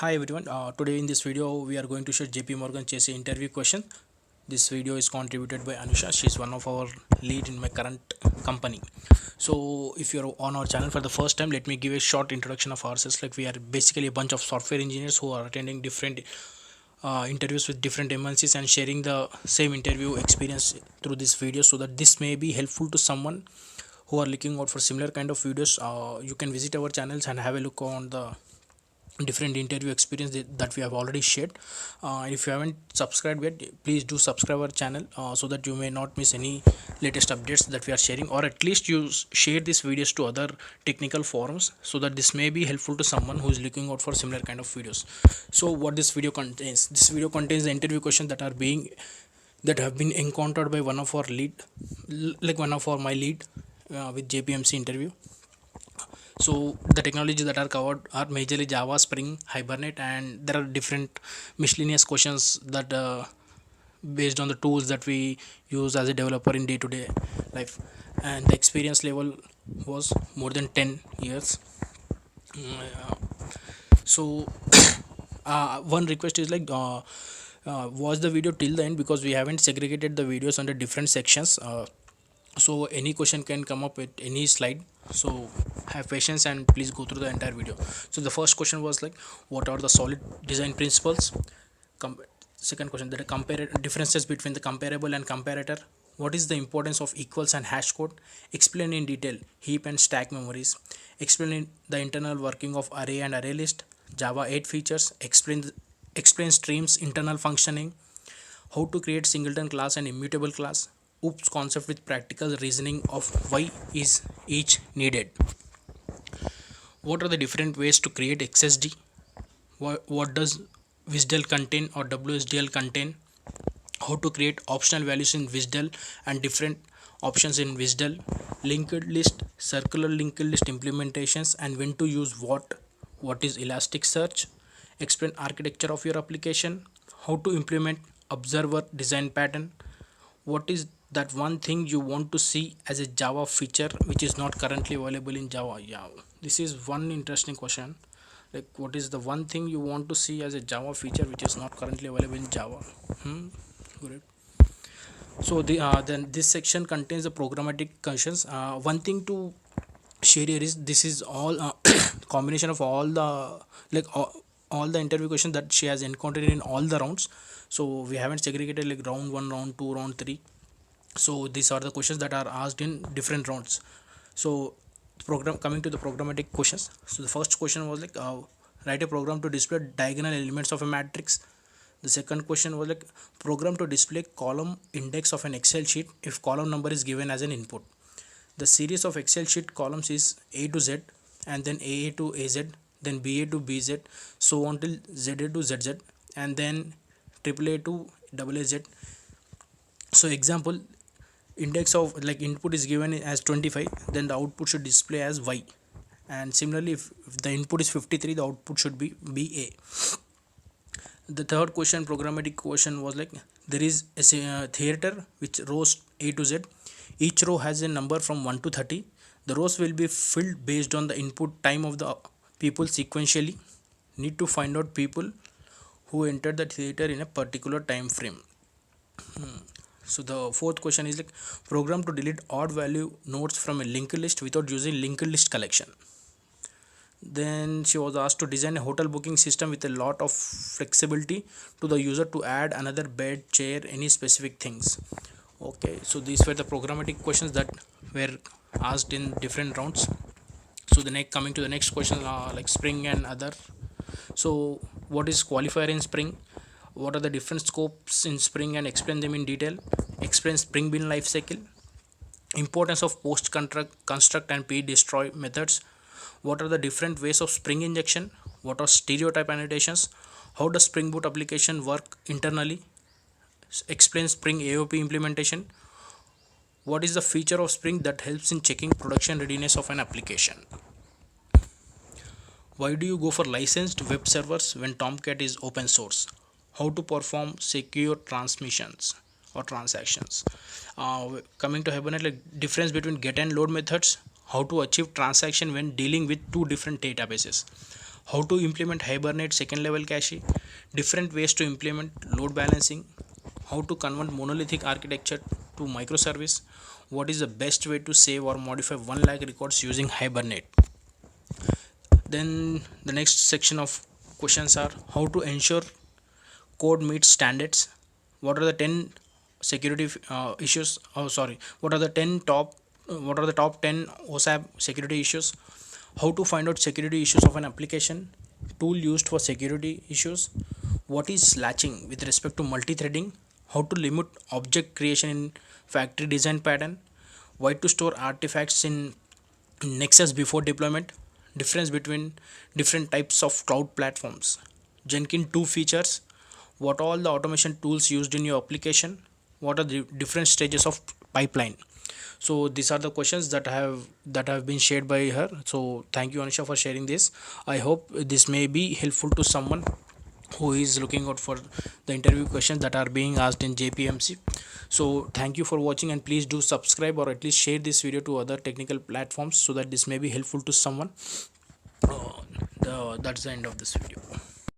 Hi everyone. Today in this video we are going to share JP Morgan Chase interview question. This video is contributed by Anusha. She is one of our lead in my current company. So if you're on our channel for the first time, let me give a short introduction of ourselves. Like we are basically a bunch of software engineers who are attending different interviews with different MNCs and sharing the same interview experience through this video, so that this may be helpful to someone who are looking out for similar kind of videos. You can visit our channels and have a look on the different interview experience that we have already shared. If you haven't subscribed yet, please do subscribe our channel, so that you may not miss any latest updates that we are sharing, or at least you share these videos to other technical forums, so that this may be helpful to someone who is looking out for similar kind of videos. So what this video contains the interview questions that have been encountered by one of our lead, like one of our my lead with JPMC interview. So the technologies that are covered are majorly Java, Spring, Hibernate, and there are different miscellaneous questions that based on the tools that we use as a developer in day-to-day life. And the experience level was more than 10 years. So one request is watch the video till the end, because we haven't segregated the videos under different sections. So any question can come up with any slide, so have patience and please go through the entire video. So the first question was like, what are the solid design principles? Com- Second question, that compare differences between the comparable and comparator. What is the importance of equals and hash code? Explain in detail heap and stack memories. Explain the internal working of array and array list. Java 8 features. Explain streams internal functioning. How to create singleton class and immutable class. Oops concept with practical reasoning of why is each needed. What are the different ways to create XSD? What does WSDL contain or WSDL contain? How to create optional values in WSDL and different options in WSDL. Linked list, circular linked list implementations, and when to use what is Elasticsearch. Explain architecture of your application. How to implement observer design pattern. What is that one thing you want to see as a Java feature which is not currently available in Java? Yeah, this is one interesting question. Like, what is the one thing you want to see as a Java feature which is not currently available in Java? Great. So then this section contains the programmatic questions. One thing to share here is this is all combination of all the like all the interview questions that she has encountered in all the rounds. So we haven't segregated like round 1, round 2, round 3. So these are the questions that are asked in different rounds. So program coming to the programmatic questions. So the first question was like, write a program to display diagonal elements of a matrix. The second question was like, program to display column index of an Excel sheet if column number is given as an input. The series of Excel sheet columns is A to Z, and then AA to AZ, then BA to BZ, so on till ZA to ZZ, and then AAA to AAZ. So example, index of like input is given as 25, then the output should display as Y. And similarly, if the input is 53, the output should be BA. The third question, programmatic question, was like, there is a theater which rows A to Z. Each row has a number from 1 to 30. The rows will be filled based on the input time of the people sequentially. Need to find out people who entered the theater in a particular time frame. So the fourth question is like, program to delete odd value nodes from a linked list without using linked list collection. Then she was asked to design a hotel booking system with a lot of flexibility to the user to add another bed, chair, any specific things. Okay, so these were the programmatic questions that were asked in different rounds. So the next, coming to the next question, like Spring and other. So what is qualifier in Spring? What are the different scopes in Spring and explain them in detail. Explain Spring Bean life cycle. Importance of post construct and p-destroy methods. What are the different ways of Spring injection? What are stereotype annotations? How does Spring Boot application work internally? Explain Spring AOP implementation. What is the feature of Spring that helps in checking production readiness of an application? Why do you go for licensed web servers when Tomcat is open source? How to perform secure transmissions or transactions? Coming to Hibernate, like difference between get and load methods. How to achieve transaction when dealing with two different databases. how to implement Hibernate second level cache, different ways to implement load balancing, how to convert monolithic architecture to microservice, what is the best way to save or modify 1 lakh records using Hibernate. Then the next section of questions are how to ensure code meets standards, what are the 10 security issues, oh sorry, what are the top 10 OSAP security issues, how to find out security issues of an application, tool used for security issues, what is latching with respect to multi-threading, how to limit object creation in factory design pattern, why to store artifacts in Nexus before deployment, difference between different types of cloud platforms, Jenkins 2 features, what all the automation tools used in your application, what are the different stages of pipeline. So these are the questions that have been shared by her. So thank you, Anisha, for sharing this. I hope this may be helpful to someone who is looking out for the interview questions that are being asked in JPMC. So thank you for watching, and please do subscribe or at least share this video to other technical platforms so that this may be helpful to someone. That's the end of this video.